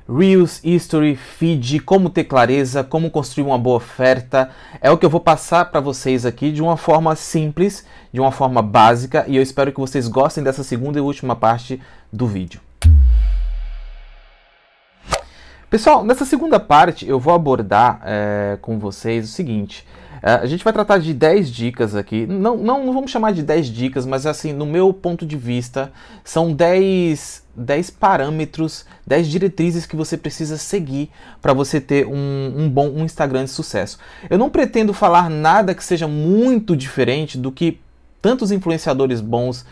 Reels, History, Feed, como ter clareza, como construir uma boa oferta, é o que eu vou passar para vocês aqui de uma forma simples, de uma forma básica, e eu espero que vocês gostem dessa segunda e última parte do vídeo. Pessoal, nessa segunda parte eu vou abordar com vocês o seguinte. A gente vai tratar de 10 dicas aqui, não vamos chamar de 10 dicas, mas assim, no meu ponto de vista, são 10 parâmetros, 10 diretrizes que você precisa seguir para você ter um bom Instagram de sucesso. Eu não pretendo falar nada que seja muito diferente do que tantos influenciadores bons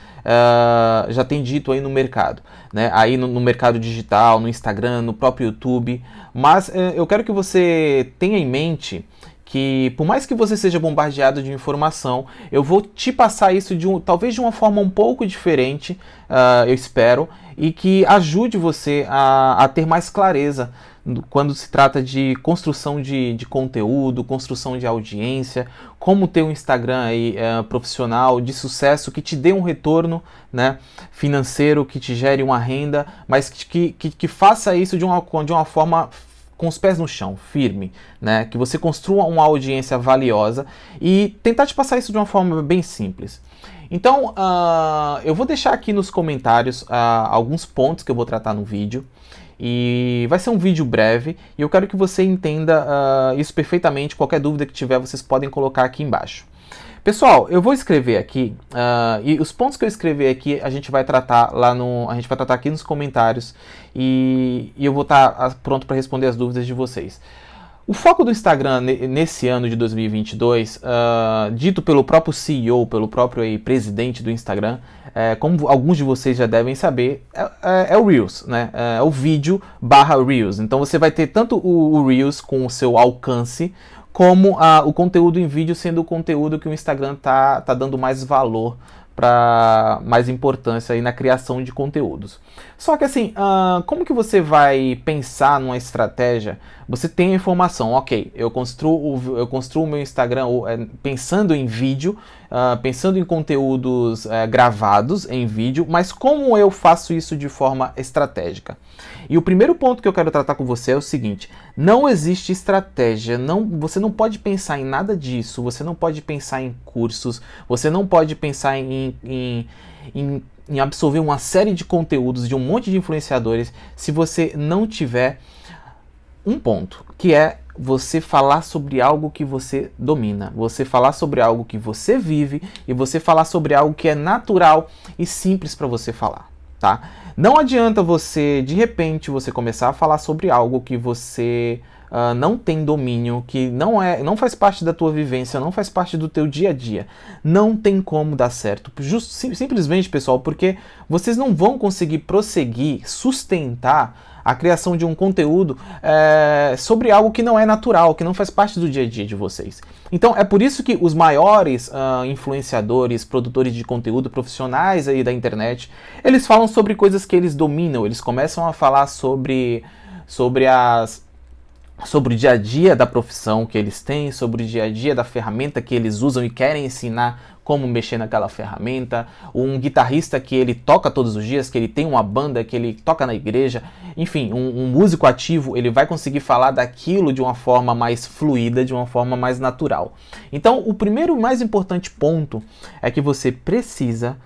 já têm dito aí no mercado, né? Aí no mercado digital, no Instagram, no próprio YouTube, mas eu quero que você tenha em mente que por mais que você seja bombardeado de informação, eu vou te passar isso talvez de uma forma um pouco diferente, eu espero, e que ajude você a ter mais clareza quando se trata de construção de conteúdo, construção de audiência, como ter um Instagram aí, profissional, de sucesso, que te dê um retorno, né, financeiro, que te gere uma renda, mas que faça isso de uma forma com os pés no chão, firme, né? Que você construa uma audiência valiosa e tentar te passar isso de uma forma bem simples. Então, eu vou deixar aqui nos comentários alguns pontos que eu vou tratar no vídeo. E vai ser um vídeo breve e eu quero que você entenda isso perfeitamente. Qualquer dúvida que tiver, vocês podem colocar aqui embaixo. Pessoal, eu vou escrever aqui, e os pontos que eu escrever aqui a gente vai tratar aqui nos comentários e eu vou estar pronto para responder as dúvidas de vocês. O foco do Instagram nesse ano de 2022, dito pelo próprio CEO, pelo próprio aí, presidente do Instagram, como alguns de vocês já devem saber, é o Reels, né? É o vídeo / Reels. Então você vai ter tanto o Reels com o seu alcance, como o conteúdo em vídeo sendo o conteúdo que o Instagram tá dando mais valor, mais importância aí na criação de conteúdos. Só que assim, como que você vai pensar numa estratégia? Você tem a informação, ok, eu construo o meu Instagram pensando em vídeo, pensando em conteúdos gravados em vídeo, mas como eu faço isso de forma estratégica? E o primeiro ponto que eu quero tratar com você é o seguinte: não existe estratégia, você não pode pensar em nada disso, você não pode pensar em cursos, você não pode pensar em absorver uma série de conteúdos de um monte de influenciadores se você não tiver um ponto, que é você falar sobre algo que você domina, você falar sobre algo que você vive e você falar sobre algo que é natural e simples para você falar, tá? Não adianta você, de repente, você começar a falar sobre algo que você não tem domínio, que não faz parte da tua vivência, não faz parte do teu dia a dia. Não tem como dar certo. Simplesmente, pessoal, porque vocês não vão conseguir prosseguir, sustentar a criação de um conteúdo sobre algo que não é natural, que não faz parte do dia a dia de vocês. Então é por isso que os maiores influenciadores, produtores de conteúdo, profissionais aí da internet, eles falam sobre coisas que eles dominam, eles começam a falar sobre o dia a dia da profissão que eles têm, sobre o dia a dia da ferramenta que eles usam e querem ensinar como mexer naquela ferramenta. Um guitarrista que ele toca todos os dias, que ele tem uma banda, que ele toca na igreja, enfim, um músico ativo, ele vai conseguir falar daquilo de uma forma mais fluida, de uma forma mais natural. Então, o primeiro e mais importante ponto é que você precisa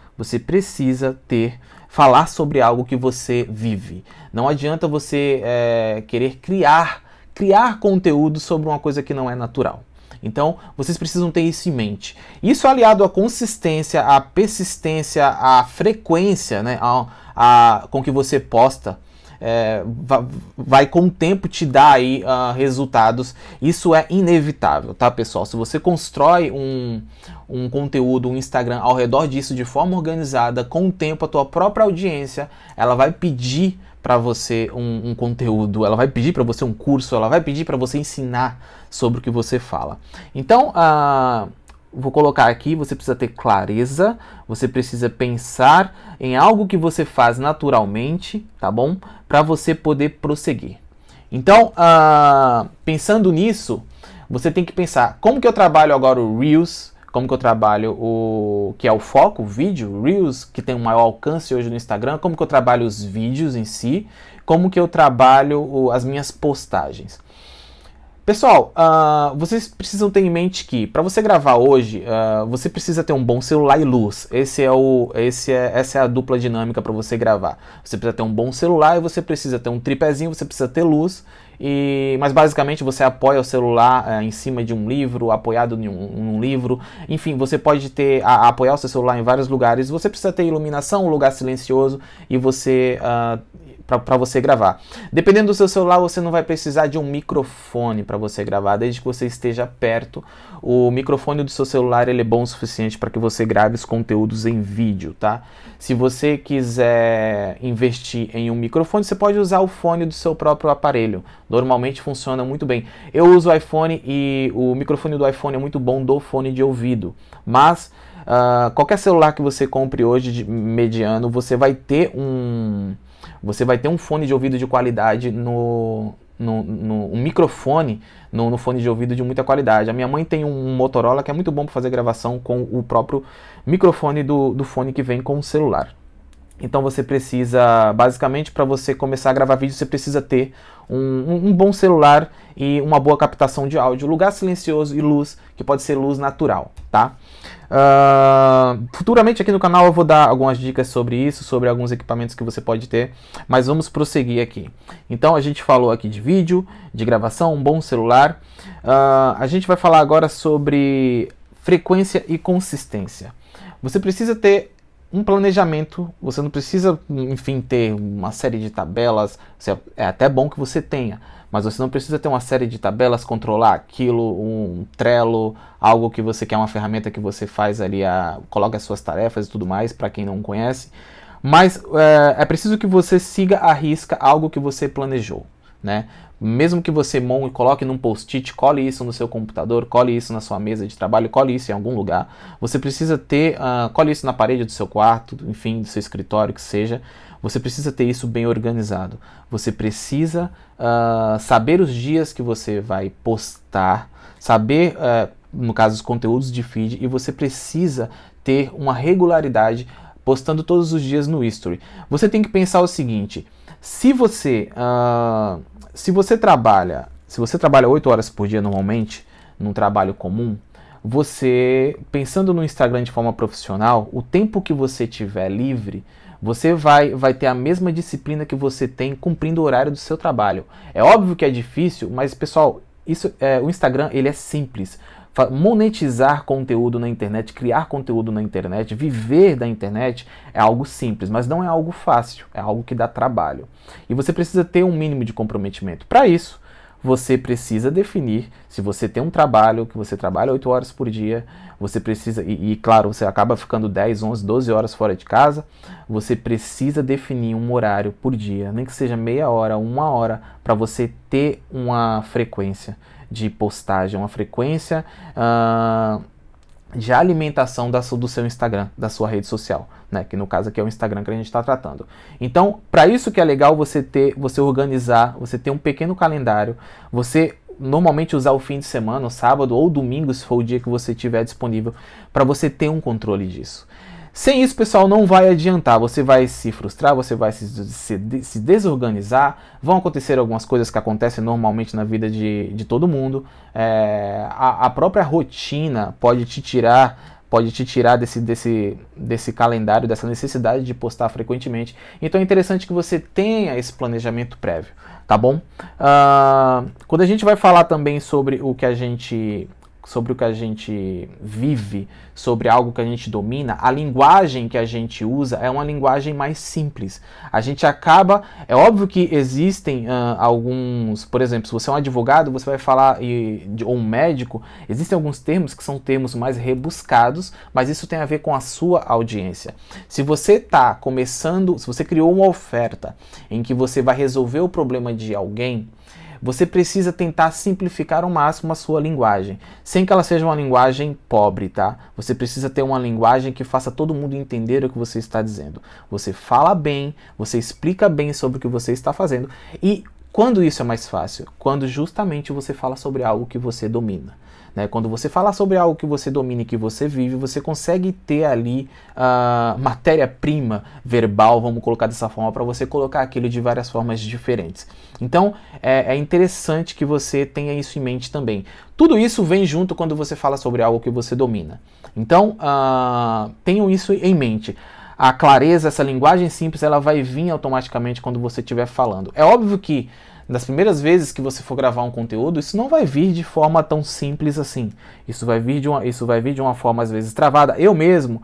falar sobre algo que você vive. Não adianta você querer criar conteúdo sobre uma coisa que não é natural. Então, vocês precisam ter isso em mente. Isso aliado à consistência, à persistência, à frequência, né, com que você posta, vai com o tempo te dar aí resultados. Isso é inevitável, tá, pessoal? Se você constrói um conteúdo, um Instagram ao redor disso de forma organizada, com o tempo a tua própria audiência, ela vai pedir para você um conteúdo, ela vai pedir para você um curso, ela vai pedir para você ensinar sobre o que você fala. Então, vou colocar aqui, você precisa ter clareza, você precisa pensar em algo que você faz naturalmente, tá bom? Para você poder prosseguir. Então, pensando nisso, você tem que pensar, como que eu trabalho agora o Reels, como que eu trabalho o que é o foco, o vídeo, Reels, que tem um maior alcance hoje no Instagram, como que eu trabalho os vídeos em si, como que eu trabalho as minhas postagens. Pessoal, vocês precisam ter em mente que para você gravar hoje, você precisa ter um bom celular e luz. Essa é a dupla dinâmica para você gravar. Você precisa ter um bom celular e você precisa ter um tripézinho, você precisa ter luz. Mas basicamente você apoia o celular em cima de um livro, apoiado em um livro. Enfim, você pode apoiar o seu celular em vários lugares. Você precisa ter iluminação, um lugar silencioso e você... para você gravar. Dependendo do seu celular, você não vai precisar de um microfone para você gravar, desde que você esteja perto. O microfone do seu celular ele é bom o suficiente para que você grave os conteúdos em vídeo, tá? Se você quiser investir em um microfone, você pode usar o fone do seu próprio aparelho. Normalmente funciona muito bem. Eu uso o iPhone e o microfone do iPhone é muito bom do fone de ouvido, mas qualquer celular que você compre hoje mediano, você vai ter um fone de ouvido de qualidade um microfone no fone de ouvido de muita qualidade. A minha mãe tem um Motorola que é muito bom para fazer gravação com o próprio microfone do fone que vem com o celular. Então você precisa, basicamente, para você começar a gravar vídeo, você precisa ter um bom celular e uma boa captação de áudio, lugar silencioso e luz, que pode ser luz natural, tá? Futuramente aqui no canal eu vou dar algumas dicas sobre isso, sobre alguns equipamentos que você pode ter, mas vamos prosseguir aqui. Então a gente falou aqui de vídeo, de gravação, um bom celular. A gente vai falar agora sobre frequência e consistência. Você precisa ter um planejamento, você não precisa, enfim, ter uma série de tabelas, é até bom que você tenha, mas você não precisa ter uma série de tabelas, controlar aquilo, um Trello, algo que você quer, uma ferramenta que você faz ali, coloca as suas tarefas e tudo mais, para quem não conhece, mas é preciso que você siga à risca algo que você planejou, né? Mesmo que você coloque num post-it, cole isso no seu computador, cole isso na sua mesa de trabalho, cole isso em algum lugar. Você precisa ter, cole isso na parede do seu quarto, enfim, do seu escritório, que seja. Você precisa ter isso bem organizado. Você precisa saber os dias que você vai postar, saber, no caso, os conteúdos de feed, e você precisa ter uma regularidade postando todos os dias no History. Você tem que pensar o seguinte: se você trabalha 8 horas por dia normalmente, num trabalho comum, você, pensando no Instagram de forma profissional, o tempo que você tiver livre, você vai ter a mesma disciplina que você tem cumprindo o horário do seu trabalho. É óbvio que é difícil, mas pessoal, o Instagram ele é simples. Monetizar conteúdo na internet, criar conteúdo na internet, viver da internet é algo simples, mas não é algo fácil, é algo que dá trabalho. E você precisa ter um mínimo de comprometimento. Para isso, você precisa definir, se você tem um trabalho, que você trabalha 8 horas por dia, você precisa, e claro, você acaba ficando 10, 11, 12 horas fora de casa, você precisa definir um horário por dia, nem que seja meia hora, 1 hora, para você ter uma frequência de postagem, uma frequência de alimentação do seu Instagram, da sua rede social, né? Que no caso aqui é o Instagram que a gente está tratando. Então, para isso que é legal você organizar, você ter um pequeno calendário, você normalmente usar o fim de semana, o sábado ou domingo, se for o dia que você tiver disponível, para você ter um controle disso. Sem isso, pessoal, não vai adiantar. Você vai se frustrar, você vai se desorganizar. Vão acontecer algumas coisas que acontecem normalmente na vida de todo mundo. A própria rotina pode te tirar desse calendário, dessa necessidade de postar frequentemente. Então é interessante que você tenha esse planejamento prévio, tá bom? Quando a gente vai falar também sobre o que a gente vive, sobre algo que a gente domina, a linguagem que a gente usa é uma linguagem mais simples. A gente acaba... É óbvio que existem alguns... Por exemplo, se você é um advogado, você vai falar, ou um médico, existem alguns termos que são termos mais rebuscados, mas isso tem a ver com a sua audiência. Se você está começando... Se você criou uma oferta em que você vai resolver o problema de alguém, você precisa tentar simplificar ao máximo a sua linguagem, sem que ela seja uma linguagem pobre, tá? Você precisa ter uma linguagem que faça todo mundo entender o que você está dizendo. Você fala bem, você explica bem sobre o que você está fazendo e Quando isso é mais fácil? Quando justamente você fala sobre algo que você domina. Né? Quando você fala sobre algo que você domina e que você vive, você consegue ter ali matéria-prima verbal, vamos colocar dessa forma, para você colocar aquilo de várias formas diferentes. Então, é interessante que você tenha isso em mente também. Tudo isso vem junto quando você fala sobre algo que você domina. Então, tenham isso em mente. A clareza, essa linguagem simples, ela vai vir automaticamente quando você estiver falando. É óbvio que das primeiras vezes que você for gravar um conteúdo, isso não vai vir de forma tão simples assim. Isso vai vir de uma forma às vezes travada. Eu mesmo,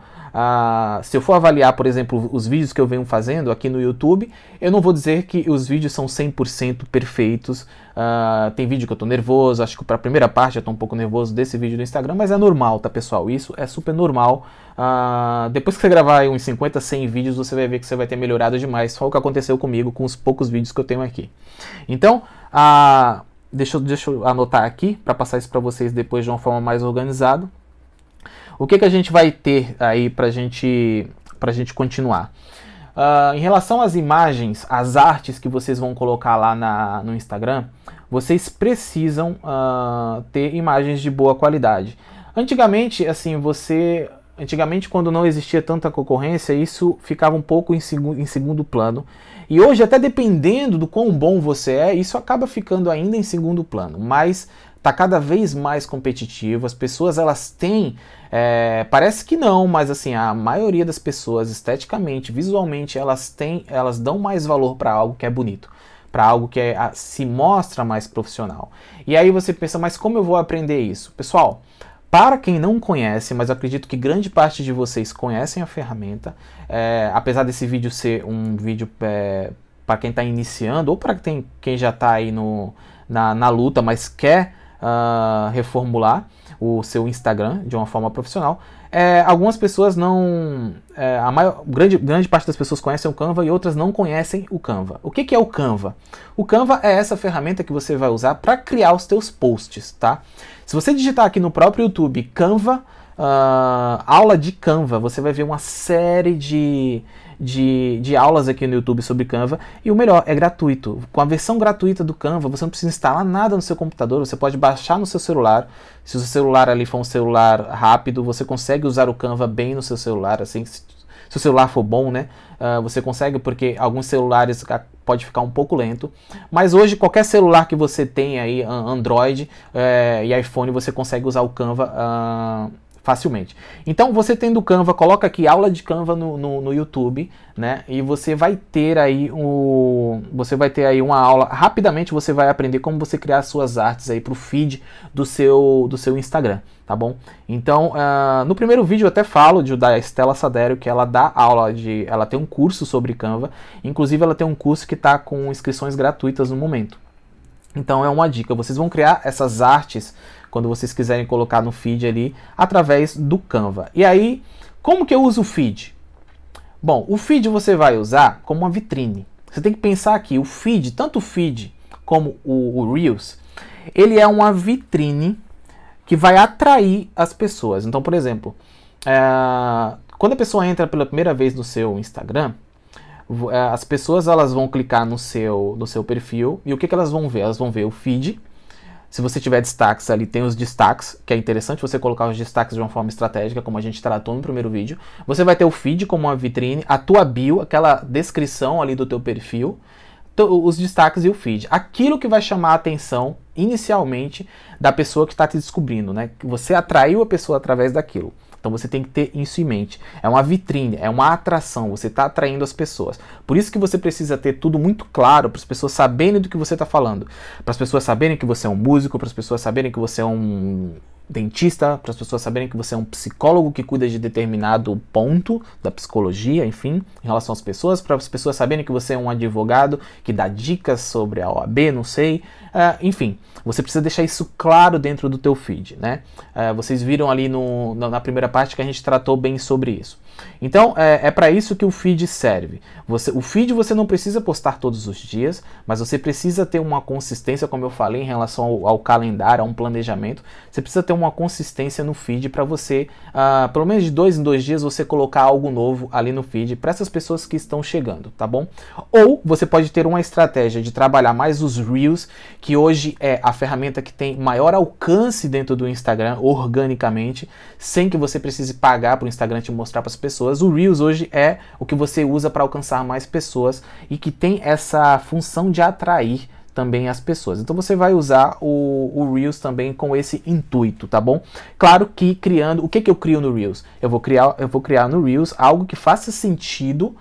se eu for avaliar, por exemplo, os vídeos que eu venho fazendo aqui no YouTube, eu não vou dizer que os vídeos são 100% perfeitos. Tem vídeo que eu tô nervoso, acho que para a primeira parte eu tô um pouco nervoso desse vídeo do Instagram, mas é normal, tá, pessoal? Isso é super normal. Depois que você gravar uns 50, 100 vídeos, você vai ver que você vai ter melhorado demais. Foi o que aconteceu comigo com os poucos vídeos que eu tenho aqui. Então, deixa eu anotar aqui para passar isso para vocês depois de uma forma mais organizada. O que a gente vai ter aí pra gente continuar? Em relação às imagens, às artes que vocês vão colocar lá no Instagram, vocês precisam ter imagens de boa qualidade. Antigamente, assim, Antigamente, quando não existia tanta concorrência, isso ficava um pouco em segundo plano. E hoje, até dependendo do quão bom você é, isso acaba ficando ainda em segundo plano. Mas está cada vez mais competitivo. As pessoas, elas têm... parece que não, mas assim, a maioria das pessoas, esteticamente, visualmente, elas dão mais valor para algo que é bonito. Para algo que se mostra mais profissional. E aí você pensa, mas como eu vou aprender isso? Pessoal... Para quem não conhece, mas eu acredito que grande parte de vocês conhecem a ferramenta, apesar desse vídeo ser um vídeo para quem está iniciando, ou para quem já está aí na luta, mas quer reformular o seu Instagram de uma forma profissional, algumas pessoas não... grande parte das pessoas conhecem o Canva e outras não conhecem o Canva. O que é o Canva? O Canva é essa ferramenta que você vai usar para criar os teus posts, tá? Se você digitar aqui no próprio YouTube Canva, aula de Canva, você vai ver uma série de aulas aqui no YouTube sobre Canva. E o melhor, é gratuito. Com a versão gratuita do Canva, você não precisa instalar nada no seu computador, você pode baixar no seu celular. Se o seu celular ali for um celular rápido, você consegue usar o Canva bem no seu celular, assim, se o celular for bom, né? Você consegue, porque alguns celulares pode ficar um pouco lento. Mas hoje, qualquer celular que você tenha aí, Android e iPhone, você consegue usar o Canva facilmente. Então, você tendo o Canva, coloca aqui aula de Canva no YouTube, né? E você vai ter aí uma aula. Rapidamente você vai aprender como você criar suas artes aí para o feed do seu Instagram, tá bom? Então, no primeiro vídeo eu até falo da Estela Sadério, que ela dá aula ela tem um curso sobre Canva. Inclusive, ela tem um curso que está com inscrições gratuitas no momento. Então, é uma dica. Vocês vão criar essas artes quando vocês quiserem colocar no feed ali, através do Canva. E aí, como que eu uso o feed? Bom, o feed você vai usar como uma vitrine. Você tem que pensar aqui, o feed, tanto o feed como o Reels, ele é uma vitrine que vai atrair as pessoas. Então, por exemplo, quando a pessoa entra pela primeira vez no seu Instagram, as pessoas elas vão clicar no seu perfil e o que elas vão ver? Elas vão ver o feed. Se você tiver destaques ali, tem os destaques, que é interessante você colocar os destaques de uma forma estratégica, como a gente tratou no primeiro vídeo. Você vai ter o feed como uma vitrine, a tua bio, aquela descrição ali do teu perfil, os destaques e o feed. Aquilo que vai chamar a atenção, inicialmente, da pessoa que está te descobrindo, né? Você atraiu a pessoa através daquilo. Então você tem que ter isso em mente. É uma vitrine, é uma atração, você está atraindo as pessoas. Por isso que você precisa ter tudo muito claro, para as pessoas saberem do que você está falando. Para as pessoas saberem que você é um músico, para as pessoas saberem que você é um dentista, para as pessoas saberem que você é um psicólogo que cuida de determinado ponto da psicologia, enfim, em relação às pessoas, para as pessoas saberem que você é um advogado que dá dicas sobre a OAB, não sei, enfim, você precisa deixar isso claro dentro do teu feed, né? Vocês viram ali na primeira parte que a gente tratou bem sobre isso. Então, é para isso que o feed serve. O feed você não precisa postar todos os dias, mas você precisa ter uma consistência, como eu falei, em relação ao calendário, a um planejamento. Você precisa ter uma consistência no feed para você, pelo menos de 2 em 2 dias, você colocar algo novo ali no feed para essas pessoas que estão chegando, tá bom? Ou você pode ter uma estratégia de trabalhar mais os Reels, que hoje é a ferramenta que tem maior alcance dentro do Instagram, organicamente, sem que você precise pagar para o Instagram te mostrar para as pessoas. O Reels hoje é o que você usa para alcançar mais pessoas e que tem essa função de atrair também as pessoas. Então você vai usar o Reels também com esse intuito, tá bom? Claro que criando... O que eu crio no Reels? Eu vou criar no Reels algo que faça sentido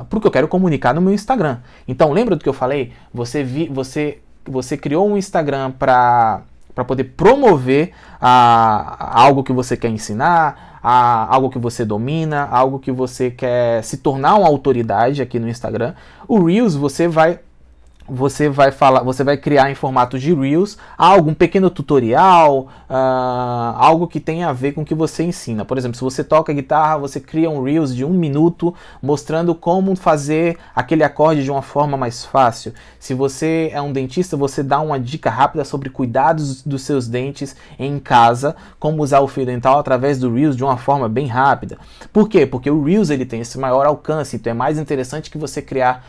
porque eu quero comunicar no meu Instagram. Então lembra do que eu falei? Você criou um Instagram para poder promover algo que você quer ensinar, algo que você domina, algo que você quer se tornar uma autoridade aqui no Instagram. O Reels você vai criar em formato de Reels um pequeno tutorial, algo que tenha a ver com o que você ensina. Por exemplo, se você toca guitarra, você cria um Reels de 1 minuto mostrando como fazer aquele acorde de uma forma mais fácil. Se você é um dentista, você dá uma dica rápida sobre cuidados dos seus dentes em casa, como usar o fio dental através do Reels de uma forma bem rápida. Por quê? Porque o Reels ele tem esse maior alcance, então é mais interessante que você criar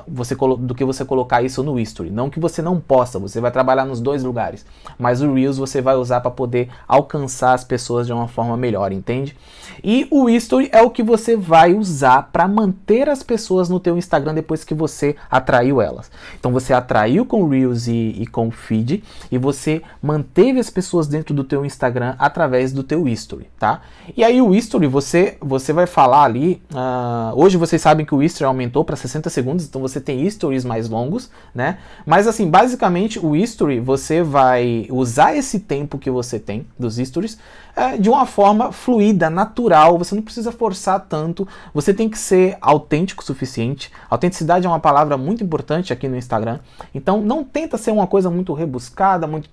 do que você colocar isso no History. Não que você não possa, você vai trabalhar nos dois lugares, mas o Reels você vai usar para poder alcançar as pessoas de uma forma melhor, entende? E o History é o que você vai usar para manter as pessoas no teu Instagram depois que você atraiu elas. Então você atraiu com o Reels e com o Feed, e você manteve as pessoas dentro do teu Instagram através do teu History, tá? E aí o History você vai falar ali, hoje vocês sabem que o History aumentou para 60 segundos, então você tem Stories mais longos, né? Mas assim, basicamente o History, você vai usar esse tempo que você tem dos Stories de uma forma fluida, natural, você não precisa forçar tanto, você tem que ser autêntico o suficiente. Autenticidade é uma palavra muito importante aqui no Instagram, então não tenta ser uma coisa muito rebuscada, muito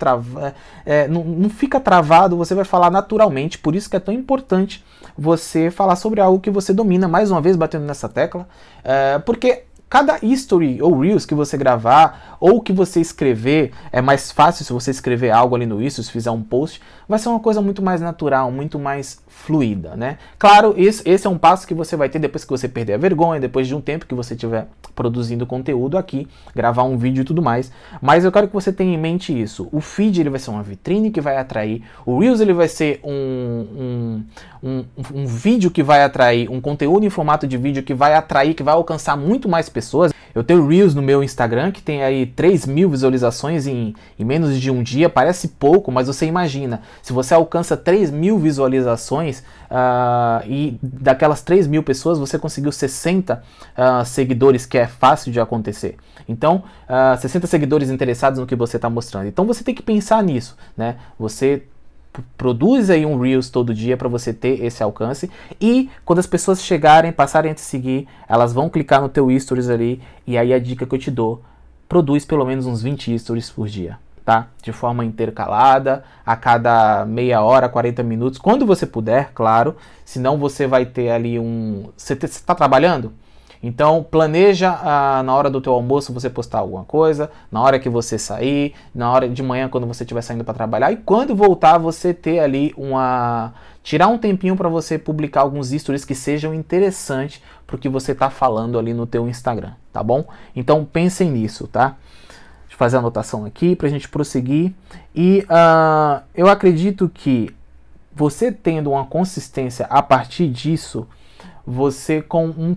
não fica travado, você vai falar naturalmente, por isso que é tão importante você falar sobre algo que você domina, mais uma vez batendo nessa tecla, porque cada history ou reels que você gravar ou que você escrever, é mais fácil se você escrever algo ali no history, se fizer um post, vai ser uma coisa muito mais natural, muito mais fluida, né? Claro, esse é um passo que você vai ter depois que você perder a vergonha, depois de um tempo que você estiver produzindo conteúdo aqui, gravar um vídeo e tudo mais, mas eu quero que você tenha em mente isso. O feed ele vai ser uma vitrine que vai atrair, o reels ele vai ser um vídeo que vai atrair, um conteúdo em formato de vídeo que vai atrair, que vai alcançar muito mais pessoas. Eu tenho Reels no meu Instagram que tem aí 3.000 visualizações em menos de um dia, parece pouco, mas você imagina, se você alcança 3.000 visualizações e daquelas 3.000 pessoas você conseguiu 60 seguidores, que é fácil de acontecer. Então, 60 seguidores interessados no que você está mostrando. Então você tem que pensar nisso, né? Você produz aí um Reels todo dia para você ter esse alcance, e quando as pessoas chegarem, passarem a te seguir, elas vão clicar no teu Stories ali, e aí a dica que eu te dou, produz pelo menos uns 20 Stories por dia, tá? De forma intercalada, a cada meia hora, 40 minutos, quando você puder, claro, senão você vai ter ali Você está trabalhando? Então planeja na hora do teu almoço você postar alguma coisa, na hora que você sair, na hora de manhã quando você estiver saindo para trabalhar, e quando voltar você ter ali tirar um tempinho para você publicar alguns stories que sejam interessantes para o que você está falando ali no teu Instagram, tá bom? Então pensem nisso, tá? Deixa eu fazer a anotação aqui para a gente prosseguir. E eu acredito que você tendo uma consistência a partir disso, você com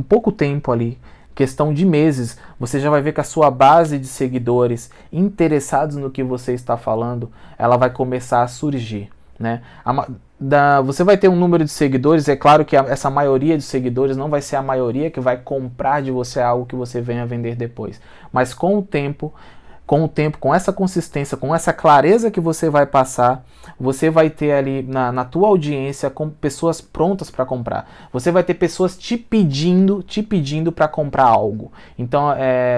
pouco tempo ali, questão de meses, você já vai ver que a sua base de seguidores interessados no que você está falando, ela vai começar a surgir, né? Você vai ter um número de seguidores, é claro que essa maioria de seguidores não vai ser a maioria que vai comprar de você algo que você venha vender depois, mas com o tempo, com o tempo, com essa consistência, com essa clareza que você vai passar, você vai ter ali na tua audiência com pessoas prontas para comprar. Você vai ter pessoas te pedindo para comprar algo. Então,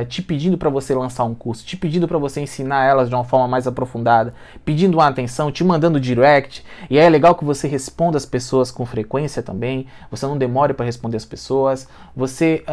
te pedindo para você lançar um curso, te pedindo para você ensinar elas de uma forma mais aprofundada, pedindo uma atenção, te mandando direct. E é legal que você responda as pessoas com frequência também. Você não demore para responder as pessoas. Você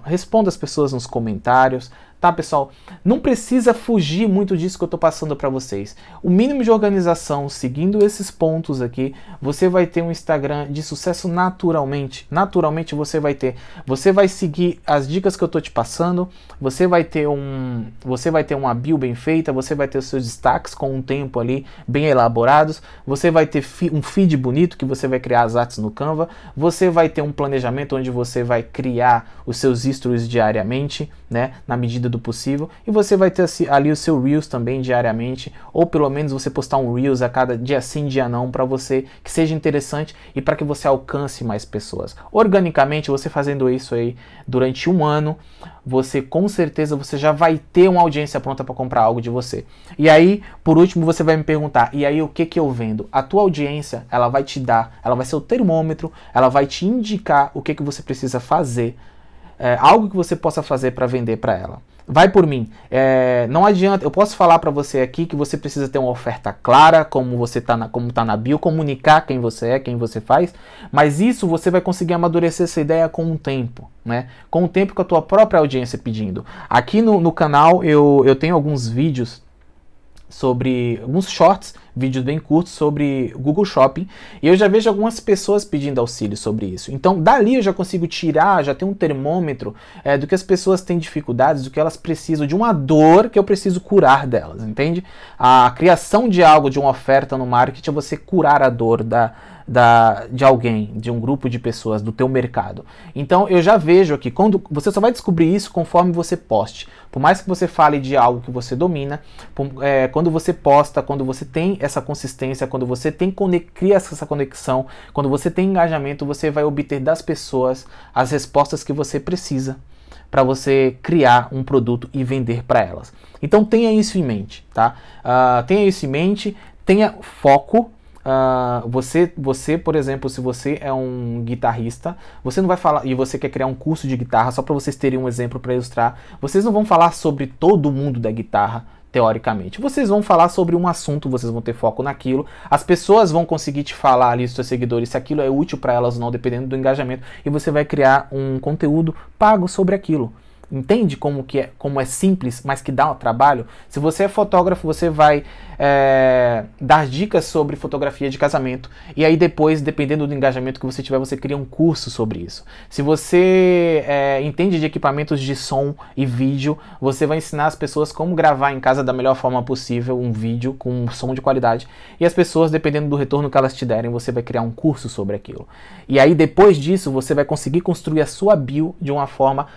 responda as pessoas nos comentários. Tá, pessoal? Não precisa fugir muito disso que eu tô passando para vocês. O mínimo de organização, seguindo esses pontos aqui, você vai ter um Instagram de sucesso naturalmente. Naturalmente você vai ter. Você vai seguir as dicas que eu tô te passando, você vai ter uma bio bem feita, você vai ter os seus destaques com um tempo ali bem elaborados, você vai ter um feed bonito que você vai criar as artes no Canva, você vai ter um planejamento onde você vai criar os seus stories diariamente, né, na medida do possível, e você vai ter ali o seu Reels também diariamente, ou pelo menos você postar um Reels a cada dia sim, dia não, para você que seja interessante e para que você alcance mais pessoas. Organicamente, você fazendo isso aí durante um ano, você com certeza você já vai ter uma audiência pronta para comprar algo de você. E aí, por último, você vai me perguntar, e aí o que eu vendo? A tua audiência, ela vai te dar, ela vai ser o termômetro, ela vai te indicar o que você precisa fazer, algo que você possa fazer para vender para ela. Vai por mim. Não adianta, eu posso falar para você aqui que você precisa ter uma oferta clara, como tá na bio, comunicar quem você é, quem você faz, mas isso você vai conseguir amadurecer essa ideia com o tempo, né? Com o tempo, com a tua própria audiência pedindo. Aqui no canal eu tenho alguns vídeos sobre alguns shorts, vídeos bem curtos sobre Google Shopping, e eu já vejo algumas pessoas pedindo auxílio sobre isso. Então, dali eu já consigo tirar, já ter um termômetro do que as pessoas têm dificuldades, do que elas precisam, de uma dor que eu preciso curar delas, entende? A criação de algo, de uma oferta no marketing é você curar a dor de alguém, de um grupo de pessoas, do teu mercado. Então eu já vejo aqui, quando você só vai descobrir isso conforme você poste. Por mais que você fale de algo que você domina, quando você posta, quando você tem essa consistência, quando você cria essa conexão, quando você tem engajamento, você vai obter das pessoas as respostas que você precisa para você criar um produto e vender para elas. Então tenha isso em mente, tá? Tenha isso em mente, tenha foco. Você, por exemplo, se você é um guitarrista, você não vai falar, e você quer criar um curso de guitarra, só para vocês terem um exemplo para ilustrar, vocês não vão falar sobre todo mundo da guitarra, teoricamente. Vocês vão falar sobre um assunto, vocês vão ter foco naquilo, as pessoas vão conseguir te falar ali, os seus seguidores, se aquilo é útil para elas ou não, dependendo do engajamento, e você vai criar um conteúdo pago sobre aquilo. Entende como é simples, mas que dá um trabalho? Se você é fotógrafo, você vai dar dicas sobre fotografia de casamento. E aí depois, dependendo do engajamento que você tiver, você cria um curso sobre isso. Se você entende de equipamentos de som e vídeo, você vai ensinar as pessoas como gravar em casa da melhor forma possível um vídeo com um som de qualidade. E as pessoas, dependendo do retorno que elas te derem, você vai criar um curso sobre aquilo. E aí depois disso, você vai conseguir construir a sua bio de uma forma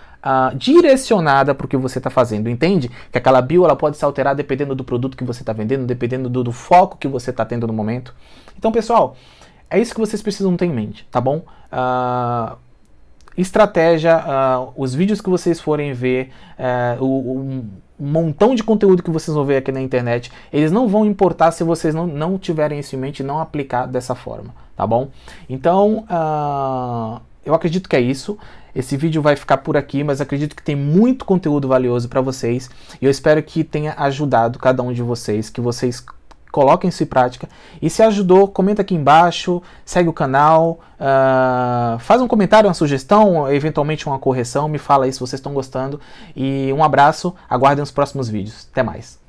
direcionada para o que você está fazendo, entende? Que aquela bio ela pode se alterar dependendo do produto que você está vendendo, dependendo do foco que você está tendo no momento. Então, pessoal, é isso que vocês precisam ter em mente, tá bom? Estratégia, os vídeos que vocês forem ver, um montão de conteúdo que vocês vão ver aqui na internet, eles não vão importar se vocês não tiverem isso em mente e não aplicar dessa forma, tá bom? Então, eu acredito que é isso. Esse vídeo vai ficar por aqui, mas acredito que tem muito conteúdo valioso para vocês. E eu espero que tenha ajudado cada um de vocês, que vocês coloquem isso em prática. E se ajudou, comenta aqui embaixo, segue o canal, faz um comentário, uma sugestão, eventualmente uma correção, me fala aí se vocês estão gostando. E um abraço, aguardem os próximos vídeos. Até mais!